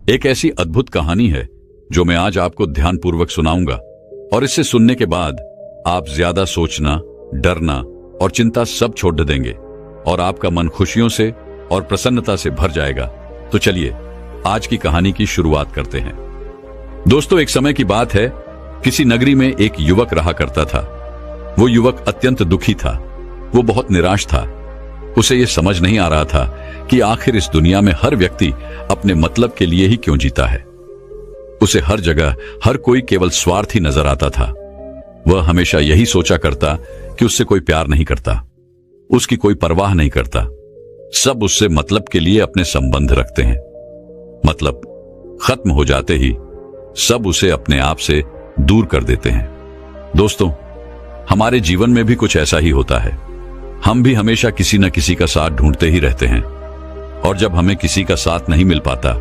एक ऐसी अद्भुत कहानी है जो मैं आज आपको ध्यानपूर्वक सुनाऊंगा, और इसे सुनने के बाद आप ज्यादा सोचना, डरना और चिंता सब छोड़ देंगे और आपका मन खुशियों से और प्रसन्नता से भर जाएगा। तो चलिए आज की कहानी की शुरुआत करते हैं। दोस्तों, एक समय की बात है, किसी नगरी में एक युवक रहा करता था। वो युवक अत्यंत दुखी था। वो बहुत निराश था। उसे ये समझ नहीं आ रहा था कि आखिर इस दुनिया में हर व्यक्ति अपने मतलब के लिए ही क्यों जीता है। उसे हर जगह हर कोई केवल स्वार्थी नजर आता था। वह हमेशा यही सोचा करता कि उससे कोई प्यार नहीं करता, उसकी कोई परवाह नहीं करता। सब उससे मतलब के लिए अपने संबंध रखते हैं। मतलब खत्म हो जाते ही सब उसे अपने आप से दूर कर देते हैं। दोस्तों, हमारे जीवन में भी कुछ ऐसा ही होता है। हम भी हमेशा किसी न किसी का साथ ढूंढते ही रहते हैं, और जब हमें किसी का साथ नहीं मिल पाता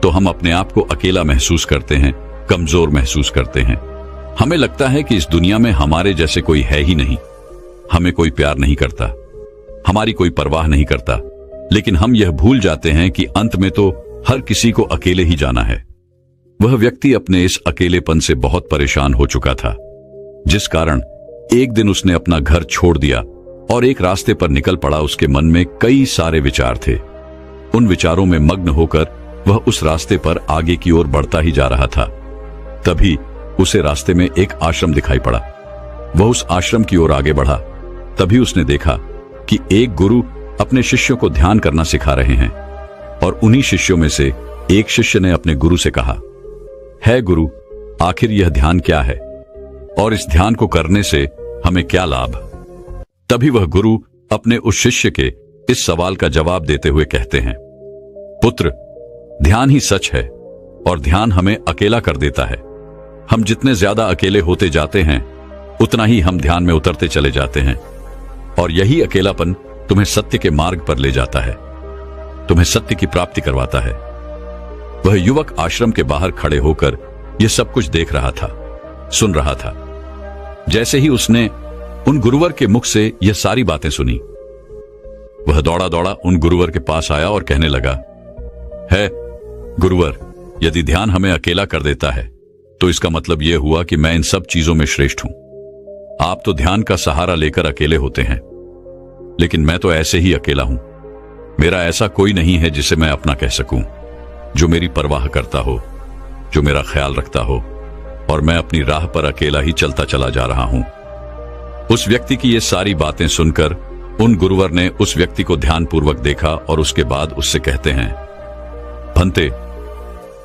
तो हम अपने आप को अकेला महसूस करते हैं, कमजोर महसूस करते हैं। हमें लगता है कि इस दुनिया में हमारे जैसे कोई है ही नहीं। हमें कोई प्यार नहीं करता, हमारी कोई परवाह नहीं करता। लेकिन हम यह भूल जाते हैं कि अंत में तो हर किसी को अकेले ही जाना है। वह व्यक्ति अपने इस अकेलेपन से बहुत परेशान हो चुका था, जिस कारण एक दिन उसने अपना घर छोड़ दिया और एक रास्ते पर निकल पड़ा। उसके मन में कई सारे विचार थे। उन विचारों में मग्न होकर वह उस रास्ते पर आगे की ओर बढ़ता ही जा रहा था। तभी उसे रास्ते में एक आश्रम दिखाई पड़ा। वह उस आश्रम की ओर आगे बढ़ा। तभी उसने देखा कि एक गुरु अपने शिष्यों को ध्यान करना सिखा रहे हैं, और उन्हीं शिष्यों में से एक शिष्य ने अपने गुरु से कहा, है गुरु, आखिर यह ध्यान क्या है और इस ध्यान को करने से हमें क्या लाभ? तभी वह गुरु अपने उस शिष्य के इस सवाल का जवाब देते हुए कहते हैं, पुत्र, ध्यान ही सच है और ध्यान हमें अकेला कर देता है। हम जितने ज्यादा अकेले होते जाते हैं उतना ही हम ध्यान में उतरते चले जाते हैं, और यही अकेलापन तुम्हें सत्य के मार्ग पर ले जाता है, तुम्हें सत्य की प्राप्ति करवाता है। वह युवक आश्रम के बाहर खड़े होकर यह सब कुछ देख रहा था, सुन रहा था। जैसे ही उसने उन गुरुवर के मुख से यह सारी बातें सुनी, वह दौड़ा दौड़ा उन गुरुवर के पास आया और कहने लगा, है गुरुवर, यदि ध्यान हमें अकेला कर देता है तो इसका मतलब यह हुआ कि मैं इन सब चीजों में श्रेष्ठ हूं। आप तो ध्यान का सहारा लेकर अकेले होते हैं, लेकिन मैं तो ऐसे ही अकेला हूं। मेरा ऐसा कोई नहीं है जिसे मैं अपना कह सकूं, जो मेरी परवाह करता हो, जो मेरा ख्याल रखता हो, और मैं अपनी राह पर अकेला ही चलता चला जा रहा हूं। उस व्यक्ति की ये सारी बातें सुनकर उन गुरुवर ने उस व्यक्ति को ध्यानपूर्वक देखा और उसके बाद उससे कहते हैं, भंते,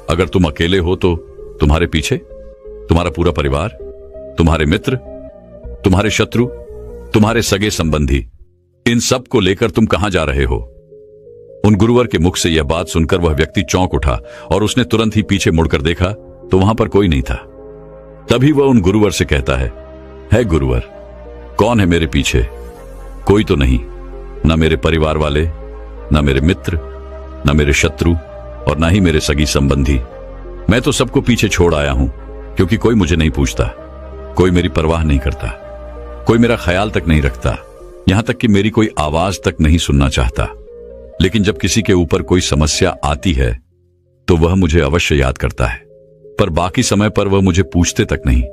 अगर तुम अकेले हो तो तुम्हारे पीछे तुम्हारा पूरा परिवार, तुम्हारे मित्र, तुम्हारे शत्रु, तुम्हारे सगे संबंधी, इन सब को लेकर तुम कहां जा रहे हो? उन गुरुवर के मुख से यह बात सुनकर वह व्यक्ति चौंक उठा और उसने तुरंत ही पीछे मुड़कर देखा तो वहां पर कोई नहीं था। तभी वह उन गुरुवर से कहता है गुरुवर, कौन है मेरे पीछे? कोई तो नहीं, ना मेरे परिवार वाले, ना मेरे मित्र, ना मेरे शत्रु, और ना ही मेरे सगी संबंधी। मैं तो सबको पीछे छोड़ आया हूं, क्योंकि कोई मुझे नहीं पूछता, कोई मेरी परवाह नहीं करता, कोई मेरा ख्याल तक नहीं रखता, यहां तक कि मेरी कोई आवाज तक नहीं सुनना चाहता। लेकिन जब किसी के ऊपर कोई समस्या आती है तो वह मुझे अवश्य याद करता है, पर बाकी समय पर वह मुझे पूछते तक नहीं।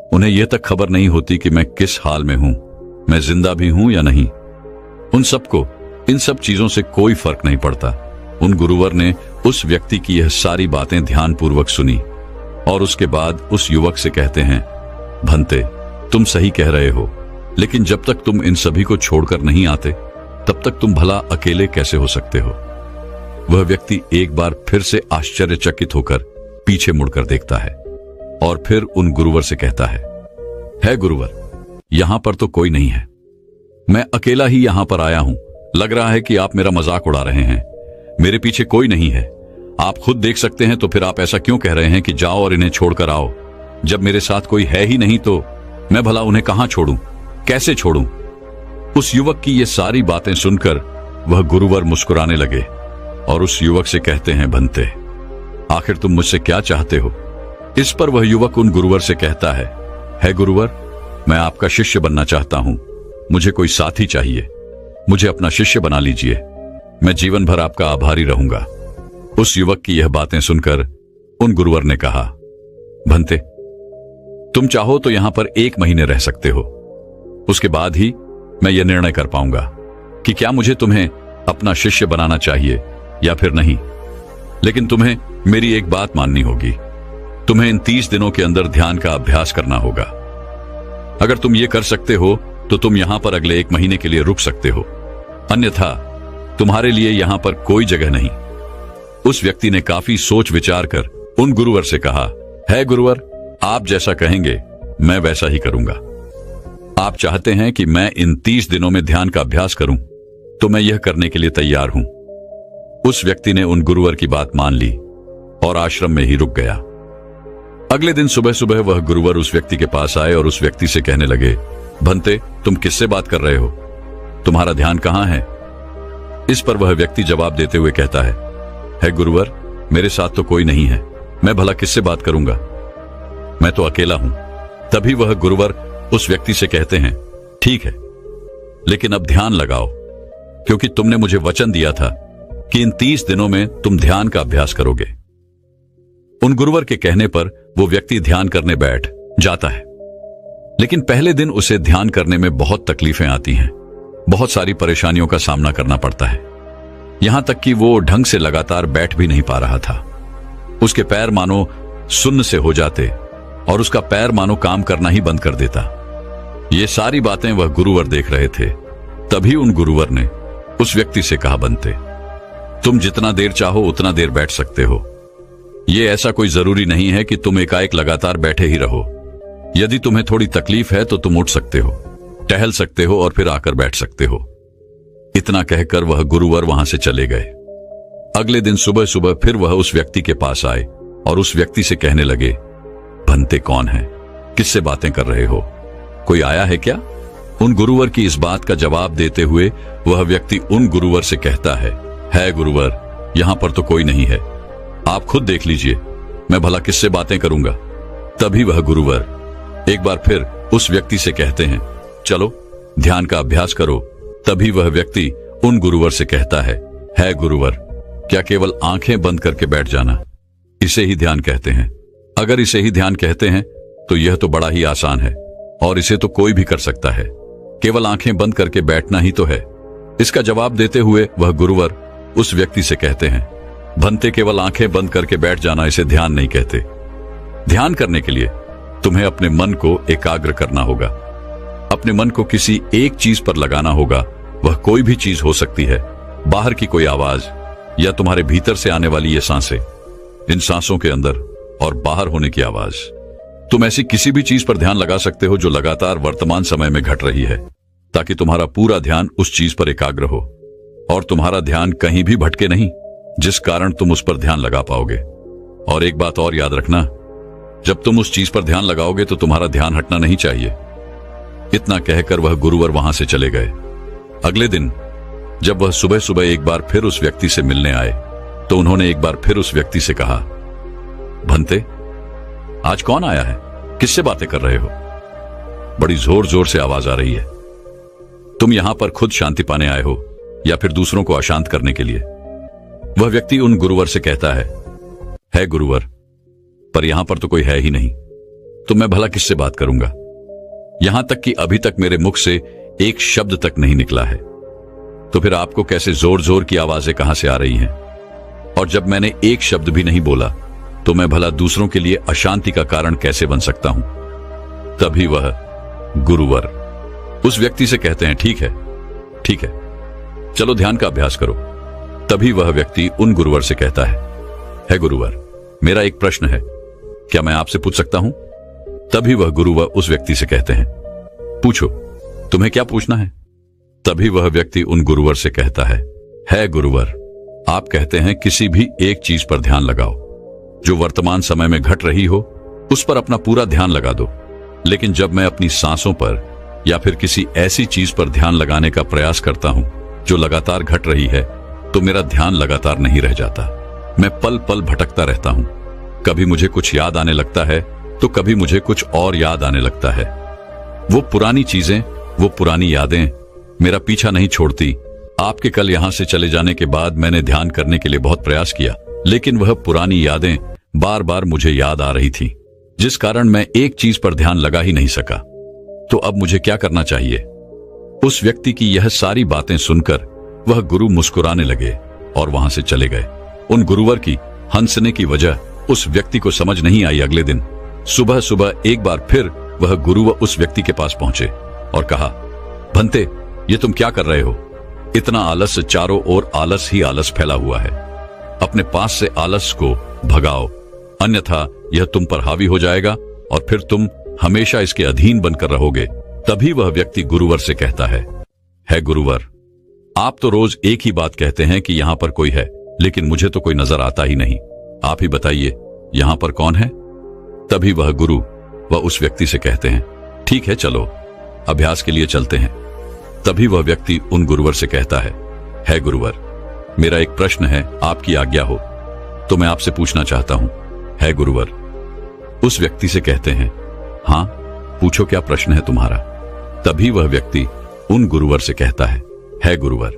उन्हें यह तक खबर नहीं होती कि मैं किस हाल में हूं, मैं जिंदा भी हूं या नहीं। उन सबको इन सब चीजों से कोई फर्क नहीं पड़ता। उन गुरुवर ने उस व्यक्ति की यह सारी बातें ध्यानपूर्वक सुनी और उसके बाद उस युवक से कहते हैं, भंते, तुम सही कह रहे हो, लेकिन जब तक तुम इन सभी को छोड़कर नहीं आते तब तक तुम भला अकेले कैसे हो सकते हो? वह व्यक्ति एक बार फिर से आश्चर्यचकित होकर पीछे मुड़कर देखता है और फिर उन गुरुवर से कहता है गुरुवर, यहां पर तो कोई नहीं है, मैं अकेला ही यहां पर आया हूं। लग रहा है कि आप मेरा मजाक उड़ा रहे हैं। मेरे पीछे कोई नहीं है, आप खुद देख सकते हैं, तो फिर आप ऐसा क्यों कह रहे हैं कि जाओ और इन्हें छोड़कर आओ? जब मेरे साथ कोई है ही नहीं तो मैं भला उन्हें कहां छोड़ूं, कैसे छोड़ूं? उस युवक की ये सारी बातें सुनकर वह गुरुवर मुस्कुराने लगे और उस युवक से कहते हैं, भंते, आखिर तुम मुझसे क्या चाहते हो? इस पर वह युवक उन गुरुवर से कहता है गुरुवर, मैं आपका शिष्य बनना चाहता हूं, मुझे कोई साथी चाहिए, मुझे अपना शिष्य बना लीजिए, मैं जीवन भर आपका आभारी रहूंगा। उस युवक की यह बातें सुनकर उन गुरुवर ने कहा, भंते, तुम चाहो तो यहां पर 1 महीने रह सकते हो। उसके बाद ही मैं यह निर्णय कर पाऊंगा कि क्या मुझे तुम्हें अपना शिष्य बनाना चाहिए या फिर नहीं। लेकिन तुम्हें मेरी एक बात माननी होगी। तुम्हें इन 30 दिनों के अंदर ध्यान का अभ्यास करना होगा। अगर तुम ये कर सकते हो तो तुम यहां पर अगले 1 महीने के लिए रुक सकते हो, अन्यथा तुम्हारे लिए यहां पर कोई जगह नहीं। उस व्यक्ति ने काफी सोच विचार कर उन गुरुवर से कहा, है गुरुवर, आप जैसा कहेंगे मैं वैसा ही करूंगा। आप चाहते हैं कि मैं इन 30 दिनों में ध्यान का अभ्यास करूं, तो मैं यह करने के लिए तैयार हूं। उस व्यक्ति ने उन गुरुवर की बात मान ली और आश्रम में ही रुक गया। अगले दिन सुबह सुबह वह गुरुवर उस व्यक्ति के पास आए और उस व्यक्ति से कहने लगे, भंते, तुम किससे बात कर रहे हो? तुम्हारा ध्यान कहां है? इस पर वह व्यक्ति जवाब देते हुए कहता है गुरुवर, मेरे साथ तो कोई नहीं है, मैं भला किससे बात करूंगा, मैं तो अकेला हूं। तभी वह गुरुवर उस व्यक्ति से कहते हैं, ठीक है, लेकिन अब ध्यान लगाओ, क्योंकि तुमने मुझे वचन दिया था कि इन 30 दिनों में तुम ध्यान का अभ्यास करोगे। उन गुरुवर के कहने पर वो व्यक्ति ध्यान करने बैठ जाता है। लेकिन पहले दिन उसे ध्यान करने में बहुत तकलीफें आती हैं, बहुत सारी परेशानियों का सामना करना पड़ता है। यहां तक कि वो ढंग से लगातार बैठ भी नहीं पा रहा था। उसके पैर मानो सुन्न से हो जाते और उसका पैर मानो काम करना ही बंद कर देता। ये सारी बातें वह गुरुवर देख रहे थे। तभी उन गुरुवर ने उस व्यक्ति से कहा, बनते, तुम जितना देर चाहो उतना देर बैठ सकते हो। ये ऐसा कोई जरूरी नहीं है कि तुम एकाएक लगातार बैठे ही रहो। यदि तुम्हें थोड़ी तकलीफ है तो तुम उठ सकते हो, टहल सकते हो और फिर आकर बैठ सकते हो। इतना कहकर वह गुरुवर वहां से चले गए। अगले दिन सुबह सुबह फिर वह उस व्यक्ति के पास आए और उस व्यक्ति से कहने लगे, भंते कौन है? किससे बातें कर रहे हो? कोई आया है क्या? उन गुरुवर की इस बात का जवाब देते हुए वह व्यक्ति उन गुरुवर से कहता है गुरुवर, यहां पर तो कोई नहीं है, आप खुद देख लीजिए, मैं भला किससे बातें करूंगा। तभी वह गुरुवर एक बार फिर उस व्यक्ति से कहते हैं, चलो ध्यान का अभ्यास करो। तभी वह व्यक्ति उन गुरुवर से कहता है गुरुवर, क्या केवल आंखें बंद करके बैठ जाना, इसे ही ध्यान कहते हैं? अगर इसे ही ध्यान कहते हैं तो यह तो बड़ा ही आसान है और इसे तो कोई भी कर सकता है, केवल आंखें बंद करके बैठना ही तो है। इसका जवाब देते हुए वह गुरुवर उस व्यक्ति से कहते हैं, भंते, केवल आंखें बंद करके बैठ जाना इसे ध्यान नहीं कहते। ध्यान करने के लिए तुम्हें अपने मन को एकाग्र करना होगा, अपने मन को किसी एक चीज पर लगाना होगा। वह कोई भी चीज हो सकती है, बाहर की कोई आवाज या तुम्हारे भीतर से आने वाली ये सांसें, इन सांसों के अंदर और बाहर होने की आवाज। तुम ऐसी किसी भी चीज पर ध्यान लगा सकते हो जो लगातार वर्तमान समय में घट रही है, ताकि तुम्हारा पूरा ध्यान उस चीज पर एकाग्र हो और तुम्हारा ध्यान कहीं भी भटके नहीं, जिस कारण तुम उस पर ध्यान लगा पाओगे। और एक बात और याद रखना, जब तुम उस चीज पर ध्यान लगाओगे तो तुम्हारा ध्यान हटना नहीं चाहिए। इतना कहकर वह गुरुवर वहां से चले गए। अगले दिन जब वह सुबह सुबह एक बार फिर उस व्यक्ति से मिलने आए तो उन्होंने एक बार फिर उस व्यक्ति से कहा, भंते, आज कौन आया है? किससे बातें कर रहे हो? बड़ी जोर जोर से आवाज आ रही है। तुम यहां पर खुद शांति पाने आए हो या फिर दूसरों को अशांत करने के लिए? वह व्यक्ति उन गुरुवर से कहता है गुरुवर, पर यहां पर तो कोई है ही नहीं, तो मैं भला किससे बात करूंगा? यहां तक कि अभी तक मेरे मुख से एक शब्द तक नहीं निकला है, तो फिर आपको कैसे जोर जोर की आवाजें कहां से आ रही हैं? और जब मैंने एक शब्द भी नहीं बोला तो मैं भला दूसरों के लिए अशांति का कारण कैसे बन सकता हूं? तभी वह गुरुवर उस व्यक्ति से कहते हैं, ठीक है, चलो ध्यान का अभ्यास करो। तभी वह व्यक्ति उन गुरुवर से कहता है गुरुवर, मेरा एक प्रश्न है, क्या मैं आपसे पूछ सकता हूं? तभी वह गुरुवर उस व्यक्ति से कहते हैं, पूछो, तुम्हें क्या पूछना है? तभी वह व्यक्ति उन गुरुवर से कहता है गुरुवर, आप कहते हैं किसी भी एक चीज पर ध्यान लगाओ, जो वर्तमान समय में घट रही हो उस पर अपना पूरा ध्यान लगा दो। लेकिन जब मैं अपनी सांसों पर या फिर किसी ऐसी चीज पर ध्यान लगाने का प्रयास करता हूं जो लगातार घट रही है, तो मेरा ध्यान लगातार नहीं रह जाता। मैं पल पल भटकता रहता हूं। कभी मुझे कुछ याद आने लगता है तो कभी मुझे कुछ और याद आने लगता है। वो पुरानी चीजें, वो पुरानी यादें मेरा पीछा नहीं छोड़ती। आपके कल यहां से चले जाने के बाद मैंने ध्यान करने के लिए बहुत प्रयास किया, लेकिन वह पुरानी यादें बार बार मुझे याद आ रही थी, जिस कारण मैं एक चीज पर ध्यान लगा ही नहीं सका। तो अब मुझे क्या करना चाहिए? उस व्यक्ति की यह सारी बातें सुनकर वह गुरु मुस्कुराने लगे और वहां से चले गए। उन गुरुवर की हंसने की वजह उस व्यक्ति को समझ नहीं आई। अगले दिन सुबह सुबह एक बार फिर वह गुरुवर उस व्यक्ति के पास पहुंचे और कहा, भंते, ये तुम क्या कर रहे हो? इतना आलस, चारों ओर आलस ही आलस फैला हुआ है। अपने पास से आलस को भगाओ, अन्यथा यह तुम पर हावी हो जाएगा और फिर तुम हमेशा इसके अधीन बनकर रहोगे। तभी वह व्यक्ति गुरुवर से कहता है गुरुवर, आप तो रोज एक ही बात कहते हैं कि यहां पर कोई है, लेकिन मुझे तो कोई नजर आता ही नहीं। आप ही बताइए, यहां पर कौन है? तभी वह गुरु वह उस व्यक्ति से कहते हैं, ठीक है, चलो अभ्यास के लिए चलते हैं। तभी वह व्यक्ति उन गुरुवर से कहता है गुरुवर, मेरा एक प्रश्न है, आपकी आज्ञा हो तो मैं आपसे पूछना चाहता हूं। है गुरुवर। उस व्यक्ति से कहते हैं, हां, पूछो, क्या प्रश्न है तुम्हारा? तभी वह व्यक्ति उन गुरुवर से कहता है गुरुवर,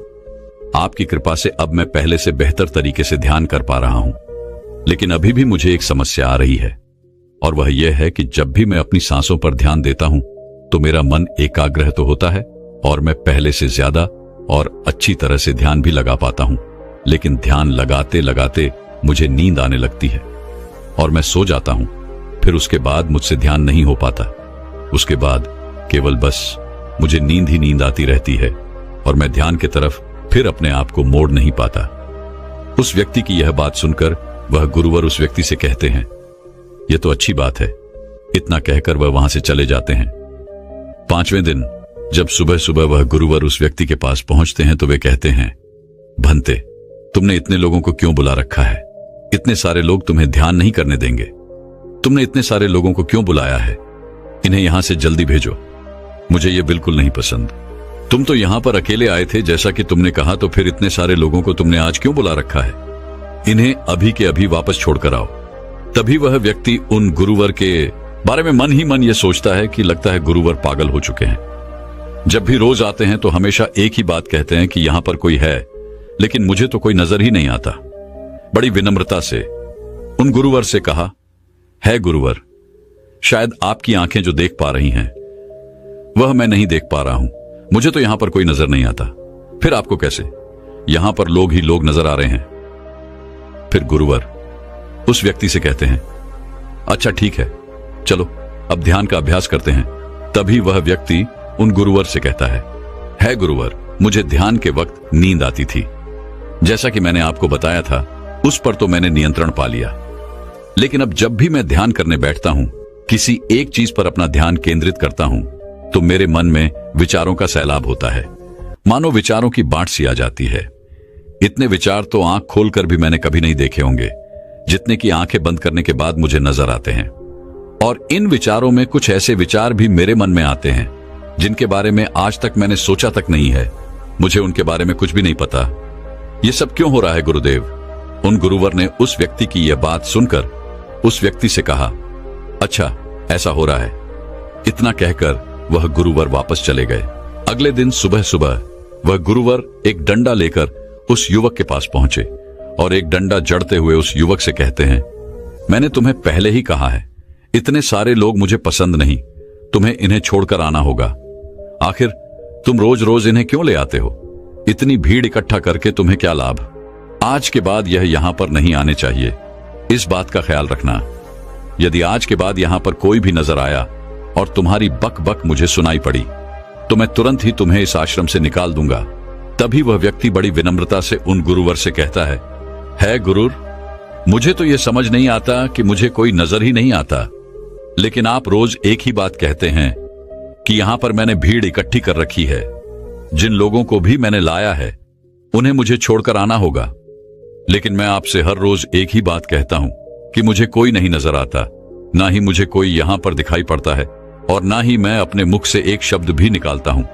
आपकी कृपा से अब मैं पहले से बेहतर तरीके से ध्यान कर पा रहा हूं, लेकिन अभी भी मुझे एक समस्या आ रही है, और वह यह है कि जब भी मैं अपनी सांसों पर ध्यान देता हूं तो मेरा मन एकाग्र तो होता है और मैं पहले से ज्यादा और अच्छी तरह से ध्यान भी लगा पाता हूं, लेकिन ध्यान लगाते लगाते मुझे नींद आने लगती है और मैं सो जाता हूं। फिर उसके बाद मुझसे ध्यान नहीं हो पाता। उसके बाद केवल बस मुझे नींद ही नींद आती रहती है और मैं ध्यान की तरफ फिर अपने आप को मोड़ नहीं पाता। उस व्यक्ति की यह बात सुनकर वह गुरुवर उस व्यक्ति से कहते हैं, यह तो अच्छी बात है। इतना कहकर वह वहां से चले जाते हैं। 5वें दिन जब सुबह सुबह वह गुरुवर उस व्यक्ति के पास पहुंचते हैं तो वे कहते हैं, भंते, तुमने इतने लोगों को क्यों बुला रखा है? इतने सारे लोग तुम्हें ध्यान नहीं करने देंगे। तुमने इतने सारे लोगों को क्यों बुलाया है? इन्हें यहां से जल्दी भेजो। मुझे ये बिल्कुल नहीं पसंद। तुम तो यहां पर अकेले आए थे जैसा कि तुमने कहा, तो फिर इतने सारे लोगों को तुमने आज क्यों बुला रखा है? इन्हें अभी के अभी वापस छोड़कर आओ। तभी वह व्यक्ति उन गुरुवर के बारे में मन ही मन ये सोचता है कि लगता है गुरुवर पागल हो चुके हैं। जब भी रोज आते हैं तो हमेशा एक ही बात कहते हैं कि यहां पर कोई है, लेकिन मुझे तो कोई नजर ही नहीं आता। बड़ी विनम्रता से उन गुरुवर से कहा, है गुरुवर, शायद आपकी आंखें जो देख पा रही हैं वह मैं नहीं देख पा रहा हूं। मुझे तो यहां पर कोई नजर नहीं आता। फिर आपको कैसे? यहां पर लोग ही लोग नजर आ रहे हैं। फिर गुरुवर उस व्यक्ति से कहते हैं, अच्छा ठीक है, चलो अब ध्यान का अभ्यास करते हैं। तभी वह व्यक्ति उन गुरुवर से कहता है गुरुवर, मुझे ध्यान के वक्त नींद आती थी। जैसा कि मैंने आपको बताया था, उस पर तो मैंने नियंत्रण पा लिया, लेकिन अब जब भी मैं ध्यान करने बैठता हूं, किसी एक चीज पर अपना ध्यान केंद्रित करता हूं, तो मेरे मन में विचारों का सैलाब होता है। मानो विचारों की बाढ़ सी आ जाती है। इतने विचार तो आंख खोलकर भी मैंने कभी नहीं देखे होंगे, जितने की आंखें बंद करने के बाद मुझे नजर आते हैं। और इन विचारों में कुछ ऐसे विचार भी मेरे मन में आते हैं जिनके बारे में आज तक मैंने सोचा तक नहीं है। मुझे उनके बारे में कुछ भी नहीं पता। ये सब क्यों हो रहा है गुरुदेव? उन गुरुवर ने उस व्यक्ति की यह बात सुनकर उस व्यक्ति से कहा, अच्छा ऐसा हो रहा है। इतना कहकर वह गुरुवर वापस चले गए। अगले दिन सुबह सुबह वह गुरुवर एक डंडा लेकर उस युवक के पास पहुंचे और एक डंडा जड़ते हुए उस युवक से कहते हैं, मैंने तुम्हें पहले ही कहा है, इतने सारे लोग मुझे पसंद नहीं, तुम्हें इन्हें छोड़कर आना होगा। आखिर तुम रोज रोज इन्हें क्यों ले आते हो? इतनी भीड़ इकट्ठा करके तुम्हें क्या लाभ? आज के बाद यह यहां पर नहीं आने चाहिए। इस बात का ख्याल रखना। यदि आज के बाद यहां पर कोई भी नजर आया और तुम्हारी बक बक मुझे सुनाई पड़ी, तो मैं तुरंत ही तुम्हें इस आश्रम से निकाल दूंगा। तभी वह व्यक्ति बड़ी विनम्रता से उन गुरुवर से कहता है गुरुर, मुझे तो यह समझ नहीं आता कि मुझे कोई नजर ही नहीं आता, लेकिन आप रोज एक ही बात कहते हैं कि यहां पर मैंने भीड़ इकट्ठी कर रखी है। जिन लोगों को भी मैंने लाया है उन्हें मुझे छोड़कर आना होगा, लेकिन मैं आपसे हर रोज एक ही बात कहता हूं कि मुझे कोई नहीं नजर आता, ना ही मुझे कोई यहां पर दिखाई पड़ता है और ना ही मैं अपने मुख से एक शब्द भी निकालता हूं,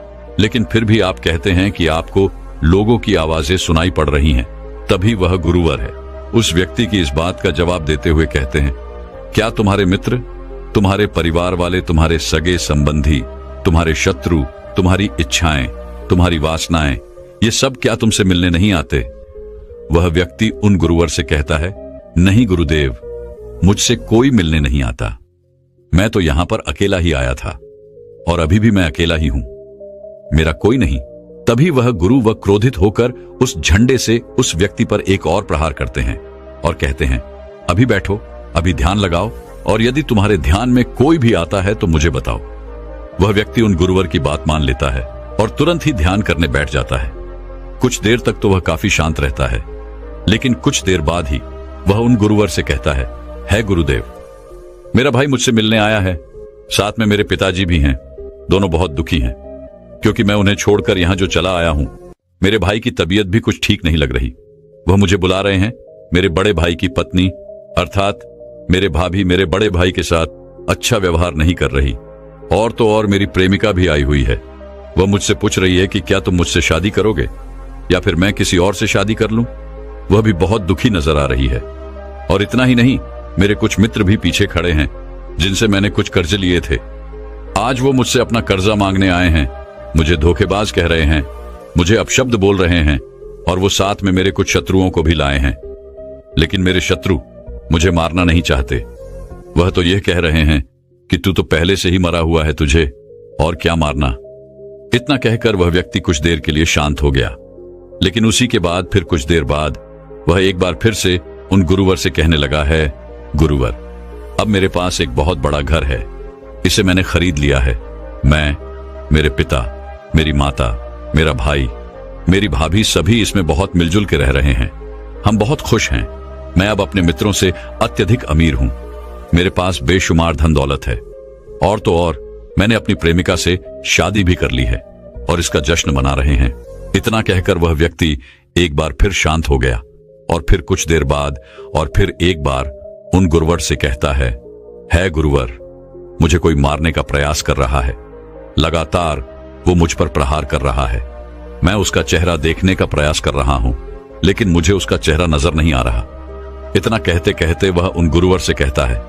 लेकिन फिर भी आप कहते हैं कि आपको लोगों की आवाजें सुनाई पड़ रही हैं। तभी वह गुरुवर है उस व्यक्ति की इस बात का जवाब देते हुए कहते हैं, क्या तुम्हारे मित्र, तुम्हारे परिवार वाले, तुम्हारे सगे संबंधी, तुम्हारे शत्रु, तुम्हारी इच्छाएं, तुम्हारी वासनाएं, ये सब क्या तुमसे मिलने नहीं आते? वह व्यक्ति उन गुरुवर से कहता नहीं गुरुदेव, मुझसे कोई मिलने नहीं आता। मैं तो यहां पर अकेला ही आया था और अभी भी मैं अकेला ही हूं, मेरा कोई नहीं। तभी वह गुरु व क्रोधित होकर उस झंडे से उस व्यक्ति पर एक और प्रहार करते हैं और कहते हैं, अभी बैठो, अभी ध्यान लगाओ, और यदि तुम्हारे ध्यान में कोई भी आता है तो मुझे बताओ। वह व्यक्ति उन गुरुवर की बात मान लेता है और तुरंत ही ध्यान करने बैठ जाता है। कुछ देर तक तो वह काफी शांत रहता है, लेकिन कुछ देर बाद ही वह उन गुरुवर से कहता है गुरुदेव, मेरा भाई मुझसे मिलने आया है, साथ में मेरे पिताजी भी हैं। दोनों बहुत दुखी हैं क्योंकि मैं उन्हें छोड़कर यहां जो चला आया हूं। मेरे भाई की तबीयत भी कुछ ठीक नहीं लग रही। वह मुझे बुला रहे हैं। मेरे बड़े भाई की पत्नी अर्थात मेरे भाभी मेरे बड़े भाई के साथ अच्छा व्यवहार नहीं कर रही, और तो और मेरी प्रेमिका भी आई हुई है। वह मुझसे पूछ रही है कि क्या तुम मुझसे शादी करोगे या फिर मैं किसी और से शादी कर लूं। वह भी बहुत दुखी नजर आ रही है। और इतना ही नहीं, मेरे कुछ मित्र भी पीछे खड़े हैं जिनसे मैंने कुछ कर्ज लिए थे। आज वो मुझसे अपना कर्जा मांगने आए हैं, मुझे धोखेबाज कह रहे हैं, मुझे अपशब्द बोल रहे हैं, और वो साथ में मेरे कुछ शत्रुओं को भी लाए हैं। लेकिन मेरे शत्रु मुझे मारना नहीं चाहते। वह तो यह कह रहे हैं कि तू तो पहले से ही मरा हुआ है, तुझे और क्या मारना। इतना कहकर वह व्यक्ति कुछ देर के लिए शांत हो गया, लेकिन उसी के बाद फिर कुछ देर बाद वह एक बार फिर से उन गुरुवर से कहने लगा है, गुरुवर, अब मेरे पास एक बहुत बड़ा घर है, इसे मैंने खरीद लिया है। मैं, मेरे पिता, मेरी माता, मेरा भाई, मेरी भाभी सभी इसमें बहुत मिलजुल के रह रहे हैं। हम बहुत खुश हैं। मैं अब अपने मित्रों से अत्यधिक अमीर हूं। मेरे पास बेशुमार धन दौलत है, और तो और मैंने अपनी प्रेमिका से शादी भी कर ली है और इसका जश्न मना रहे हैं। इतना कहकर वह व्यक्ति एक बार फिर शांत हो गया और फिर कुछ देर बाद और फिर एक बार उन गुरुवर से कहता है गुरुवर, मुझे कोई मारने का प्रयास कर रहा है। लगातार वो मुझ पर प्रहार कर रहा है। मैं उसका चेहरा देखने का प्रयास कर रहा हूं, लेकिन मुझे उसका चेहरा नजर नहीं आ रहा। इतना कहते कहते वह उन गुरुवर से कहता है,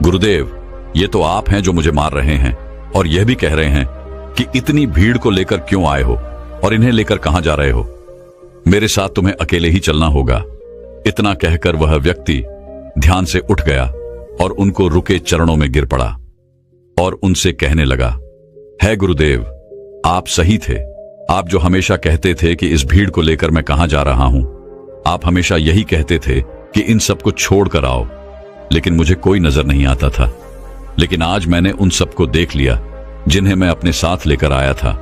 गुरुदेव, ये तो आप हैं जो मुझे मार रहे हैं और यह भी कह रहे हैं कि इतनी भीड़ को लेकर क्यों आए हो और इन्हें लेकर कहां जा रहे हो। मेरे साथ तुम्हें अकेले ही चलना होगा। इतना कहकर वह व्यक्ति ध्यान से उठ गया और उनको रुके चरणों में गिर पड़ा और उनसे कहने लगा, है गुरुदेव, आप सही थे। आप जो हमेशा कहते थे कि इस भीड़ को लेकर मैं कहां जा रहा हूं, आप हमेशा यही कहते थे कि इन सबको छोड़कर आओ, लेकिन मुझे कोई नजर नहीं आता था। लेकिन आज मैंने उन सबको देख लिया जिन्हें मैं अपने साथ लेकर आया था,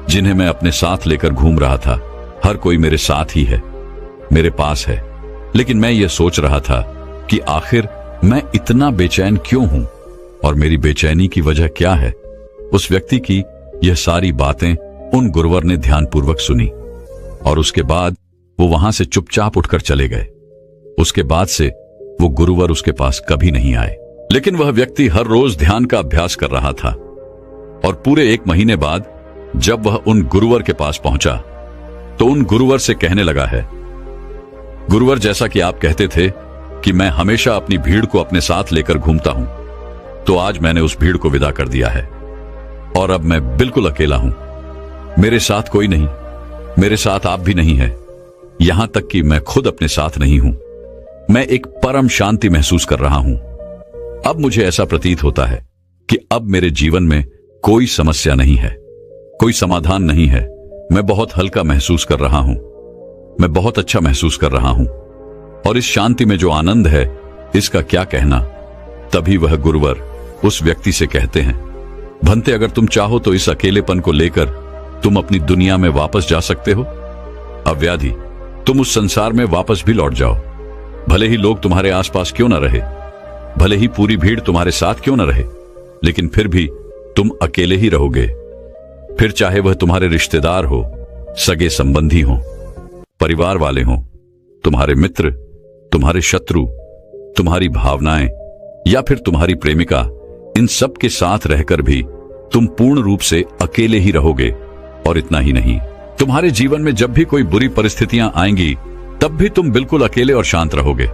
जिन्हें मैं अपने साथ लेकर घूम रहा था। हर कोई मेरे साथ ही है, मेरे पास है। लेकिन मैं ये सोच रहा था कि आखिर मैं इतना बेचैन क्यों हूं और मेरी बेचैनी की वजह क्या है। उस व्यक्ति की यह सारी बातें उन गुरुवर ने ध्यानपूर्वक सुनी और उसके बाद वो वहां से चुपचाप उठकर चले गए। उसके बाद से वो गुरुवर उसके पास कभी नहीं आए। लेकिन वह व्यक्ति हर रोज ध्यान का अभ्यास कर रहा था और पूरे 1 महीने बाद जब वह उन गुरुवर के पास पहुंचा तो उन गुरुवर से कहने लगा है, गुरुवर, जैसा कि आप कहते थे कि मैं हमेशा अपनी भीड़ को अपने साथ लेकर घूमता हूं, तो आज मैंने उस भीड़ को विदा कर दिया है और अब मैं बिल्कुल अकेला हूं। मेरे साथ कोई नहीं, मेरे साथ आप भी नहीं है, यहां तक कि मैं खुद अपने साथ नहीं हूं। मैं एक परम शांति महसूस कर रहा हूं। अब मुझे ऐसा प्रतीत होता है कि अब मेरे जीवन में कोई समस्या नहीं है, कोई समाधान नहीं है। मैं बहुत हल्का महसूस कर रहा हूं, मैं बहुत अच्छा महसूस कर रहा हूं और इस शांति में जो आनंद है इसका क्या कहना। तभी वह गुरुवर उस व्यक्ति से कहते हैं, भंते, अगर तुम चाहो तो इस अकेलेपन को लेकर तुम अपनी दुनिया में वापस जा सकते हो। अव्याधि, तुम उस संसार में वापस भी लौट जाओ। भले ही लोग तुम्हारे आसपास क्यों न रहे, भले ही पूरी भीड़ तुम्हारे साथ क्यों न रहे, लेकिन फिर भी तुम अकेले ही रहोगे। फिर चाहे वह तुम्हारे रिश्तेदार हो, सगे संबंधी हो, परिवार वाले हों, तुम्हारे मित्र, तुम्हारे शत्रु, तुम्हारी भावनाएं या फिर तुम्हारी प्रेमिका, इन सब के साथ रहकर भी तुम पूर्ण रूप से अकेले ही रहोगे। और इतना ही नहीं, तुम्हारे जीवन में जब भी कोई बुरी परिस्थितियां आएंगी तब भी तुम बिल्कुल अकेले और शांत रहोगे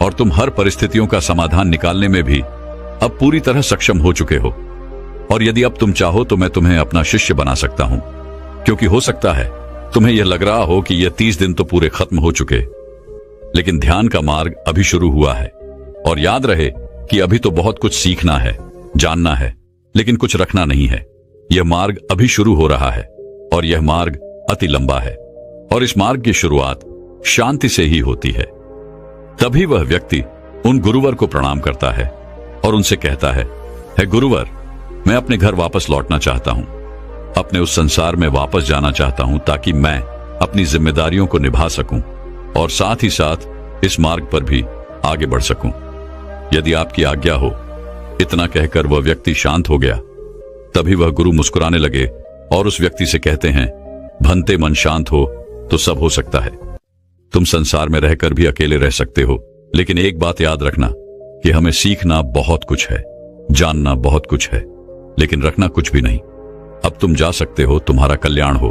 और तुम हर परिस्थितियों का समाधान निकालने में भी अब पूरी तरह सक्षम हो चुके हो। और यदि अब तुम चाहो तो मैं तुम्हें अपना शिष्य बना सकता हूं, क्योंकि हो सकता है तुम्हें यह लग रहा हो कि यह 30 दिन तो पूरे खत्म हो चुके, लेकिन ध्यान का मार्ग अभी शुरू हुआ है। और याद रहे कि अभी तो बहुत कुछ सीखना है, जानना है, लेकिन कुछ रखना नहीं है। यह मार्ग अभी शुरू हो रहा है और यह मार्ग अति लंबा है। और इस मार्ग की शुरुआत शांति से ही होती है। तभी वह व्यक्ति उन गुरुवर को प्रणाम करता है और उनसे कहता है गुरुवर, मैं अपने घर वापस लौटना चाहता हूं, अपने उस संसार में वापस जाना चाहता हूं ताकि मैं अपनी जिम्मेदारियों को निभा सकूं और साथ ही साथ इस मार्ग पर भी आगे बढ़ सकूं। यदि आपकी आज्ञा हो। इतना कहकर वह व्यक्ति शांत हो गया। तभी वह गुरु मुस्कुराने लगे और उस व्यक्ति से कहते हैं, भंते मन शांत हो तो सब हो सकता है। तुम संसार में रहकर भी अकेले रह सकते हो, लेकिन एक बात याद रखना कि हमें सीखना बहुत कुछ है, जानना बहुत कुछ है, लेकिन रखना कुछ भी नहीं। अब तुम जा सकते हो, तुम्हारा कल्याण हो।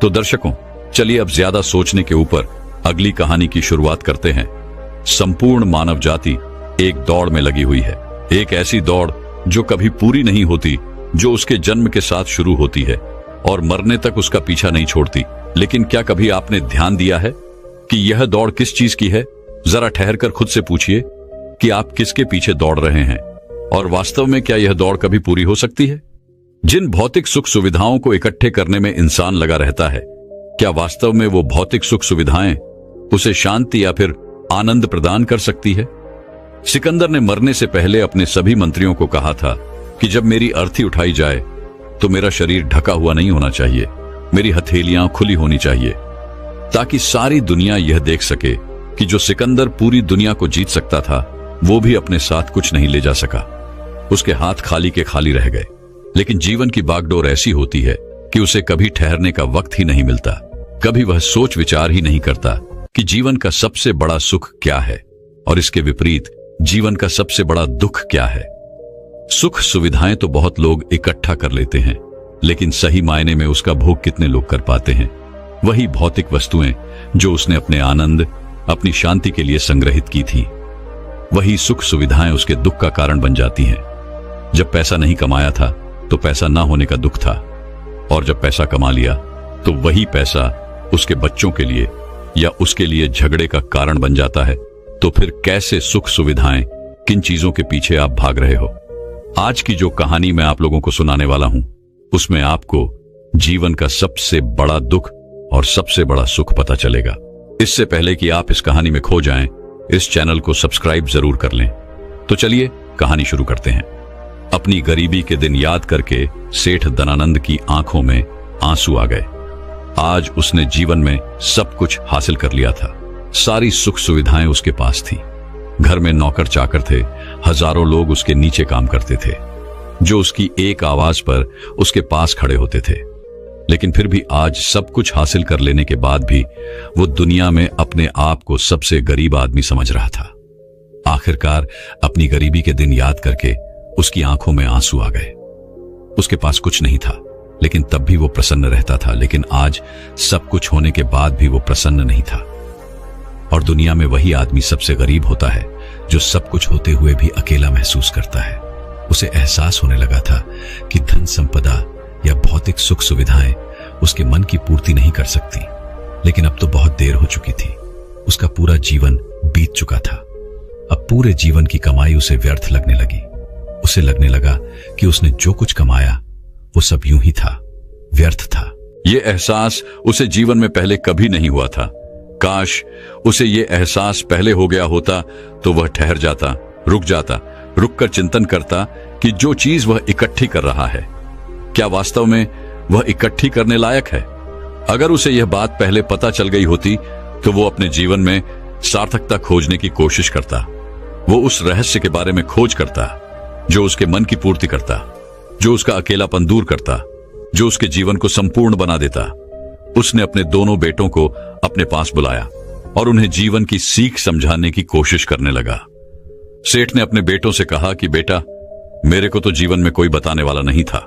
तो दर्शकों, चलिए अब ज्यादा सोचने के ऊपर अगली कहानी की शुरुआत करते हैं। संपूर्ण मानव जाति एक दौड़ में लगी हुई है, एक ऐसी दौड़ जो कभी पूरी नहीं होती, जो उसके जन्म के साथ शुरू होती है और मरने तक उसका पीछा नहीं छोड़ती। लेकिन क्या कभी आपने ध्यान दिया है कि यह दौड़ किस चीज की है? जरा ठहरकर खुद से पूछिए कि आप किसके पीछे दौड़ रहे हैं और वास्तव में क्या यह दौड़ कभी पूरी हो सकती है? जिन भौतिक सुख सुविधाओं को इकट्ठे करने में इंसान लगा रहता है, क्या वास्तव में वो भौतिक सुख सुविधाएं उसे शांति या फिर आनंद प्रदान कर सकती है? सिकंदर ने मरने से पहले अपने सभी मंत्रियों को कहा था कि जब मेरी अर्थी उठाई जाए तो मेरा शरीर ढका हुआ नहीं होना चाहिए, मेरी हथेलियां खुली होनी चाहिए, ताकि सारी दुनिया यह देख सके कि जो सिकंदर पूरी दुनिया को जीत सकता था, वो भी अपने साथ कुछ नहीं ले जा सका। उसके हाथ खाली के खाली रह गए। लेकिन जीवन की बागडोर ऐसी होती है कि उसे कभी ठहरने का वक्त ही नहीं मिलता। कभी वह सोच विचार ही नहीं करता कि जीवन का सबसे बड़ा सुख क्या है और इसके विपरीत जीवन का सबसे बड़ा दुख क्या है। सुख सुविधाएं तो बहुत लोग इकट्ठा कर लेते हैं, लेकिन सही मायने में उसका भोग कितने लोग कर पाते हैं? वही भौतिक वस्तुएं जो उसने अपने आनंद, अपनी शांति के लिए संग्रहित की थी, वही सुख सुविधाएं उसके दुख का कारण बन जाती हैं। जब पैसा नहीं कमाया था तो पैसा ना होने का दुख था, और जब पैसा कमा लिया तो वही पैसा उसके बच्चों के लिए या उसके लिए झगड़े का कारण बन जाता है। तो फिर कैसे सुख सुविधाएं, किन चीजों के पीछे आप भाग रहे हो? आज की जो कहानी मैं आप लोगों को सुनाने वाला हूं, उसमें आपको जीवन का सबसे बड़ा दुख और सबसे बड़ा सुख पता चलेगा। इससे पहले कि आप इस कहानी में खो जाएं, इस चैनल को सब्सक्राइब जरूर कर लें। तो चलिए कहानी शुरू करते हैं। अपनी गरीबी के दिन याद करके सेठ धनानंद की आंखों में आंसू आ गए। आज उसने जीवन में सब कुछ हासिल कर लिया था। सारी सुख सुविधाएं उसके पास थी। घर में नौकर चाकर थे, हजारों लोग उसके नीचे काम करते थे, जो उसकी एक आवाज पर उसके पास खड़े होते थे। लेकिन फिर भी आज सब कुछ हासिल कर लेने के बाद भी वो दुनिया में अपने आप को सबसे गरीब आदमी समझ रहा था। आखिरकार अपनी गरीबी के दिन याद करके उसकी आंखों में आंसू आ गए। उसके पास कुछ नहीं था, लेकिन तब भी वो प्रसन्न रहता था। लेकिन आज सब कुछ होने के बाद भी वो प्रसन्न नहीं था। और दुनिया में वही आदमी सबसे गरीब होता है जो सब कुछ होते हुए भी अकेला महसूस करता है। उसे एहसास होने लगा था कि धन संपदा या भौतिक सुख सुविधाएं उसके मन की पूर्ति नहीं कर सकती। लेकिन अब तो बहुत देर हो चुकी थी। उसका पूरा जीवन बीत चुका था। अब पूरे जीवन की कमाई उसे व्यर्थ लगने लगी। उसे लगने लगा कि उसने जो कुछ कमाया वो सब यूं ही था, व्यर्थ था। ये एहसास उसे जीवन में पहले कभी नहीं हुआ था। काश उसे ये एहसास पहले हो गया होता तो वह ठहर जाता, रुक जाता, रुककर चिंतन करता कि जो चीज वह इकट्ठी कर रहा है, क्या वास्तव में वह इकट्ठी करने लायक है? अगर उसे यह बात पहले पता चल गई होती तो वो अपने जीवन में सार्थकता खोजने की कोशिश करता। वो उस रहस्य के बारे में खोज करता जो उसके मन की पूर्ति करता, जो उसका अकेलापन दूर करता, जो उसके जीवन को संपूर्ण बना देता। उसने अपने दोनों बेटों को अपने पास बुलाया और उन्हें जीवन की सीख समझाने की कोशिश करने लगा। सेठ ने अपने बेटों से कहा कि बेटा, मेरे को तो जीवन में कोई बताने वाला नहीं था,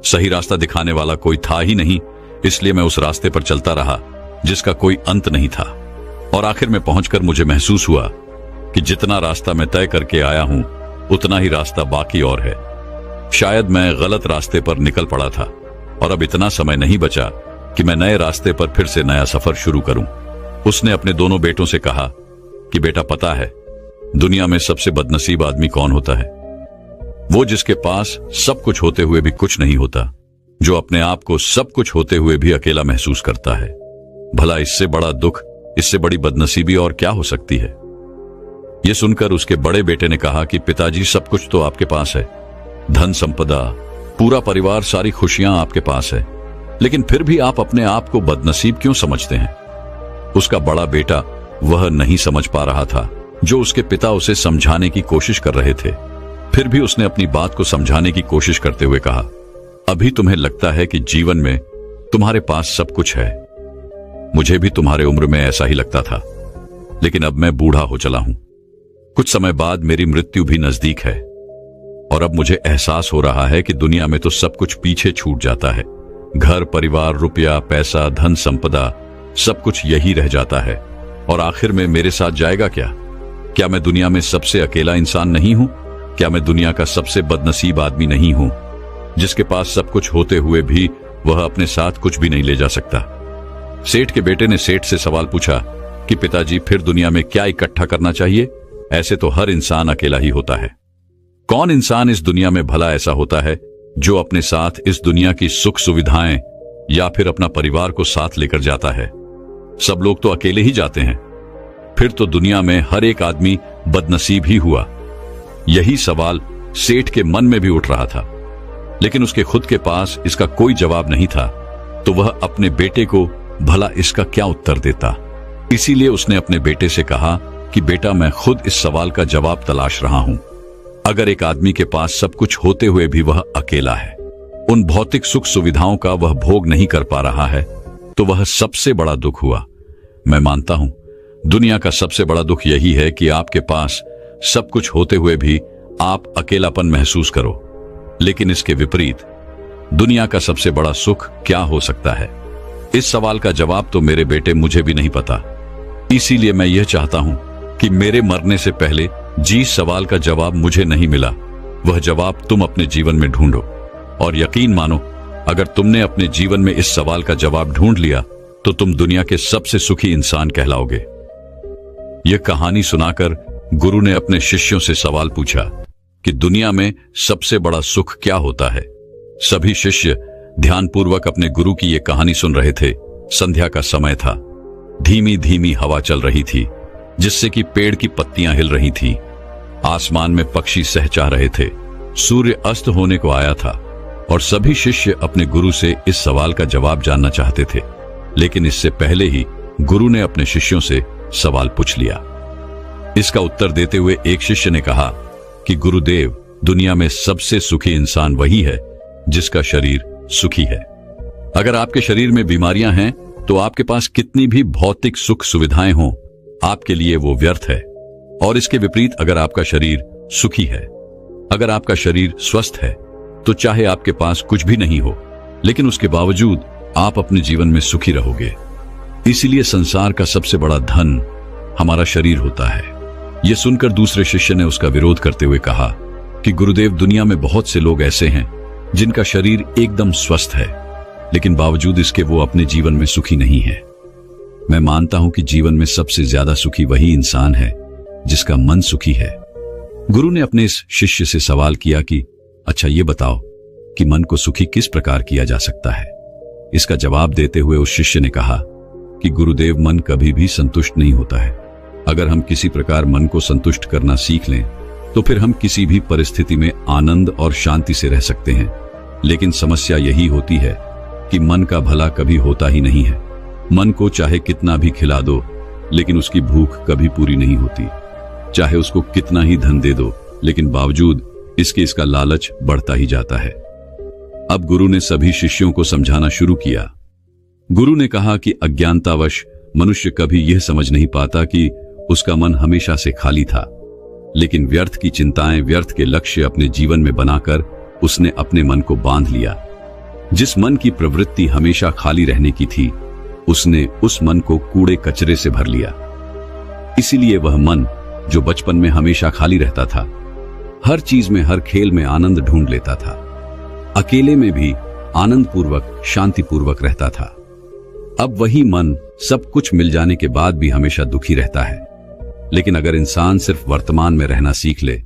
सही रास्ता दिखाने वाला कोई था ही नहीं, इसलिए मैं उस रास्ते पर चलता रहा जिसका कोई अंत नहीं था। और आखिर में पहुंचकर मुझे महसूस हुआ कि जितना रास्ता मैं तय करके आया हूं उतना ही रास्ता बाकी और है। शायद मैं गलत रास्ते पर निकल पड़ा था और अब इतना समय नहीं बचा कि मैं नए रास्ते पर फिर से नया सफर शुरू करूं। उसने अपने दोनों बेटों से कहा कि बेटा पता है दुनिया में सबसे बदनसीब आदमी कौन होता है? वो जिसके पास सब कुछ होते हुए भी कुछ नहीं होता, जो अपने आप को सब कुछ होते हुए भी अकेला महसूस करता है। भला इससे बड़ा दुख, इससे बड़ी बदनसीबी और क्या हो सकती है? यह सुनकर उसके बड़े बेटे ने कहा कि पिताजी, सब कुछ तो आपके पास है, धन संपदा, पूरा परिवार, सारी खुशियां आपके पास है, लेकिन फिर भी आप अपने आप को बदनसीब क्यों समझते हैं? उसका बड़ा बेटा वह नहीं समझ पा रहा था जो उसके पिता उसे समझाने की कोशिश कर रहे थे। फिर भी उसने अपनी बात को समझाने की कोशिश करते हुए कहा, अभी तुम्हें लगता है कि जीवन में तुम्हारे पास सब कुछ है। मुझे भी तुम्हारे उम्र में ऐसा ही लगता था, लेकिन अब मैं बूढ़ा हो चला हूं। कुछ समय बाद मेरी मृत्यु भी नजदीक है और अब मुझे एहसास हो रहा है कि दुनिया में तो सब कुछ पीछे छूट जाता है। घर, परिवार, रुपया, पैसा, धन संपदा, सब कुछ यही रह जाता है और आखिर में मेरे साथ जाएगा क्या? क्या मैं दुनिया में सबसे अकेला इंसान नहीं हूं? क्या मैं दुनिया का सबसे बदनसीब आदमी नहीं हूं, जिसके पास सब कुछ होते हुए भी वह अपने साथ कुछ भी नहीं ले जा सकता? सेठ के बेटे ने सेठ से सवाल पूछा कि पिताजी, फिर दुनिया में क्या इकट्ठा करना चाहिए? ऐसे तो हर इंसान अकेला ही होता है। कौन इंसान इस दुनिया में भला ऐसा होता है जो अपने साथ इस दुनिया की सुख सुविधाएं या फिर अपना परिवार को साथ लेकर जाता है? सब लोग तो अकेले ही जाते हैं। फिर तो दुनिया में हर एक आदमी बदनसीब ही हुआ। यही सवाल सेठ के मन में भी उठ रहा था, लेकिन उसके खुद के पास इसका कोई जवाब नहीं था, तो वह अपने बेटे को भला इसका क्या उत्तर देता। इसीलिए उसने अपने बेटे से कहा कि बेटा, मैं खुद इस सवाल का जवाब तलाश रहा हूं। अगर एक आदमी के पास सब कुछ होते हुए भी वह अकेला है, उन भौतिक सुख सुविधाओं का वह भोग नहीं कर पा रहा है, तो वह सबसे बड़ा दुख हुआ। मैं मानता हूं दुनिया का सबसे बड़ा दुख यही है कि आपके पास सब कुछ होते हुए भी आप अकेलापन महसूस करो। लेकिन इसके विपरीत दुनिया का सबसे बड़ा सुख क्या हो सकता है? इस सवाल का जवाब तो मेरे बेटे मुझे भी नहीं पता। इसीलिए मैं यह चाहता हूं कि मेरे मरने से पहले जिस सवाल का जवाब मुझे नहीं मिला, वह जवाब तुम अपने जीवन में ढूंढो। और यकीन मानो, अगर तुमने अपने जीवन में इस सवाल का जवाब ढूंढ लिया तो तुम दुनिया के सबसे सुखी इंसान कहलाओगे। यह कहानी सुनाकर गुरु ने अपने शिष्यों से सवाल पूछा कि दुनिया में सबसे बड़ा सुख क्या होता है? सभी शिष्य ध्यानपूर्वक अपने गुरु की यह कहानी सुन रहे थे। संध्या का समय था। धीमी धीमी हवा चल रही थी, जिससे कि पेड़ की पत्तियां हिल रही थीं। आसमान में पक्षी सहचा रहे थे। सूर्य अस्त होने को आया था और सभी शिष्य अपने गुरु से इस सवाल का जवाब जानना चाहते थे। लेकिन इससे पहले ही गुरु ने अपने शिष्यों से सवाल पूछ लिया। इसका उत्तर देते हुए एक शिष्य ने कहा कि गुरुदेव, दुनिया में सबसे सुखी इंसान वही है जिसका शरीर सुखी है। अगर आपके शरीर में बीमारियां हैं तो आपके पास कितनी भी भौतिक सुख सुविधाएं हों, आपके लिए वो व्यर्थ है। और इसके विपरीत अगर आपका शरीर सुखी है, अगर आपका शरीर स्वस्थ है, तो चाहे आपके पास कुछ भी नहीं हो, लेकिन उसके बावजूद आप अपने जीवन में सुखी रहोगे। इसीलिए संसार का सबसे बड़ा धन हमारा शरीर होता है। यह सुनकर दूसरे शिष्य ने उसका विरोध करते हुए कहा कि गुरुदेव, दुनिया में बहुत से लोग ऐसे हैं जिनका शरीर एकदम स्वस्थ है, लेकिन बावजूद इसके वो अपने जीवन में सुखी नहीं है। मैं मानता हूं कि जीवन में सबसे ज्यादा सुखी वही इंसान है जिसका मन सुखी है। गुरु ने अपने इस शिष्य से सवाल किया कि अच्छा ये बताओ कि मन को सुखी किस प्रकार किया जा सकता है। इसका जवाब देते हुए उस शिष्य ने कहा कि गुरुदेव, मन कभी भी संतुष्ट नहीं होता है। अगर हम किसी प्रकार मन को संतुष्ट करना सीख लें तो फिर हम किसी भी परिस्थिति में आनंद और शांति से रह सकते हैं। लेकिन समस्या यही होती है कि मन का भला कभी होता ही नहीं है। मन को चाहे कितना भी खिला दो, लेकिन उसकी भूख कभी पूरी नहीं होती। चाहे उसको कितना ही धन दे दो, लेकिन बावजूद इसका लालच बढ़ता ही जाता है। अब गुरु ने सभी शिष्यों को समझाना शुरू किया। गुरु ने कहा कि अज्ञानतावश मनुष्य कभी यह समझ नहीं पाता कि उसका मन हमेशा से खाली था, लेकिन व्यर्थ की चिंताएं, व्यर्थ के लक्ष्य अपने जीवन में बनाकर उसने अपने मन को बांध लिया। जिस मन की प्रवृत्ति हमेशा खाली रहने की थी, उसने उस मन को कूड़े कचरे से भर लिया। इसीलिए वह मन जो बचपन में हमेशा खाली रहता था, हर चीज में, हर खेल में आनंद ढूंढ लेता था, अकेले में भी आनंद पूर्वक, शांति पूर्वक रहता था, अब वही मन सब कुछ मिल जाने के बाद भी हमेशा दुखी रहता है। लेकिन अगर इंसान सिर्फ वर्तमान में रहना सीख ले,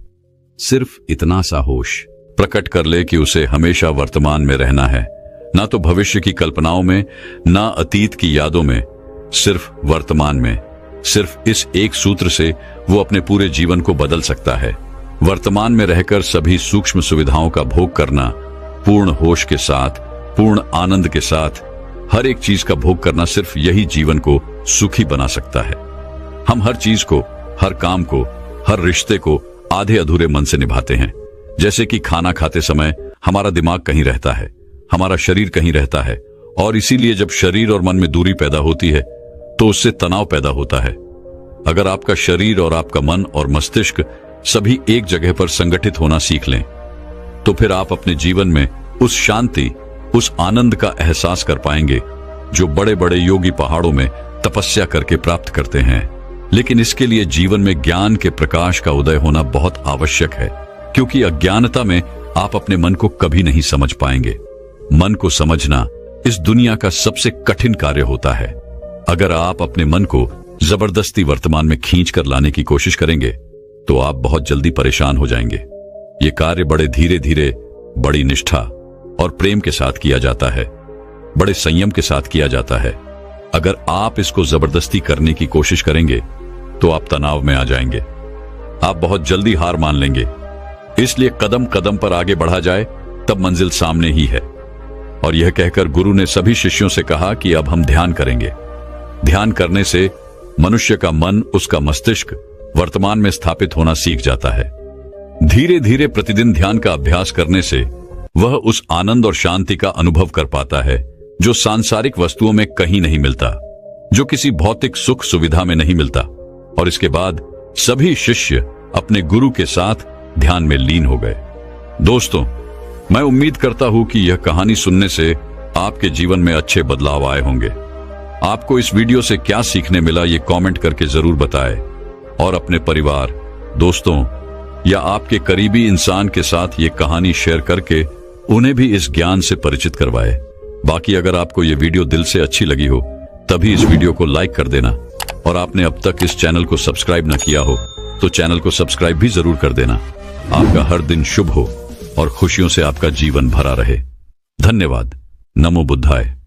सिर्फ इतना सा होश प्रकट कर ले कि उसे हमेशा वर्तमान में रहना है, ना तो भविष्य की कल्पनाओं में, ना अतीत की यादों में, सिर्फ वर्तमान में, सिर्फ इस एक सूत्र से वो अपने पूरे जीवन को बदल सकता है। वर्तमान में रहकर सभी सूक्ष्म सुविधाओं का भोग करना, पूर्ण होश के साथ, पूर्ण आनंद के साथ हर एक चीज का भोग करना, सिर्फ यही जीवन को सुखी बना सकता है। हम हर चीज को, हर काम को, हर रिश्ते को आधे अधूरे मन से निभाते हैं। जैसे कि खाना खाते समय हमारा दिमाग कहीं रहता है, हमारा शरीर कहीं रहता है, और इसीलिए जब शरीर और मन में दूरी पैदा होती है तो उससे तनाव पैदा होता है। अगर आपका शरीर और आपका मन और मस्तिष्क सभी एक जगह पर संगठित होना सीख लें, तो फिर आप अपने जीवन में उस शांति, उस आनंद का एहसास कर पाएंगे जो बड़े बड़े योगी पहाड़ों में तपस्या करके प्राप्त करते हैं। लेकिन इसके लिए जीवन में ज्ञान के प्रकाश का उदय होना बहुत आवश्यक है, क्योंकि अज्ञानता में आप अपने मन को कभी नहीं समझ पाएंगे। मन को समझना इस दुनिया का सबसे कठिन कार्य होता है। अगर आप अपने मन को जबरदस्ती वर्तमान में खींच कर लाने की कोशिश करेंगे तो आप बहुत जल्दी परेशान हो जाएंगे। ये कार्य बड़े धीरे धीरे, बड़ी निष्ठा और प्रेम के साथ किया जाता है, बड़े संयम के साथ किया जाता है। अगर आप इसको जबरदस्ती करने की कोशिश करेंगे तो आप तनाव में आ जाएंगे, आप बहुत जल्दी हार मान लेंगे। इसलिए कदम कदम पर आगे बढ़ा जाए तब मंजिल सामने ही है। और यह कहकर गुरु ने सभी शिष्यों से कहा कि अब हम ध्यान करेंगे। ध्यान करने से मनुष्य का मन, उसका मस्तिष्क वर्तमान में स्थापित होना सीख जाता है। धीरे धीरे प्रतिदिन ध्यान का अभ्यास करने से वह उस आनंद और शांति का अनुभव कर पाता है जो सांसारिक वस्तुओं में कहीं नहीं मिलता, जो किसी भौतिक सुख सुविधा में नहीं मिलता। और इसके बाद सभी शिष्य अपने गुरु के साथ ध्यान में लीन हो गए। दोस्तों, मैं उम्मीद करता हूं कि यह कहानी सुनने से आपके जीवन में अच्छे बदलाव आए होंगे। आपको इस वीडियो से क्या सीखने मिला ये कमेंट करके जरूर बताएं, और अपने परिवार, दोस्तों या आपके करीबी इंसान के साथ ये कहानी शेयर करके उन्हें भी इस ज्ञान से परिचित करवाएं। बाकी अगर आपको ये वीडियो दिल से अच्छी लगी हो तभी इस वीडियो को लाइक कर देना, और आपने अब तक इस चैनल को सब्सक्राइब न किया हो तो चैनल को सब्सक्राइब भी जरूर कर देना। आपका हर दिन शुभ हो और खुशियों से आपका जीवन भरा रहे। धन्यवाद। नमो बुद्धाय।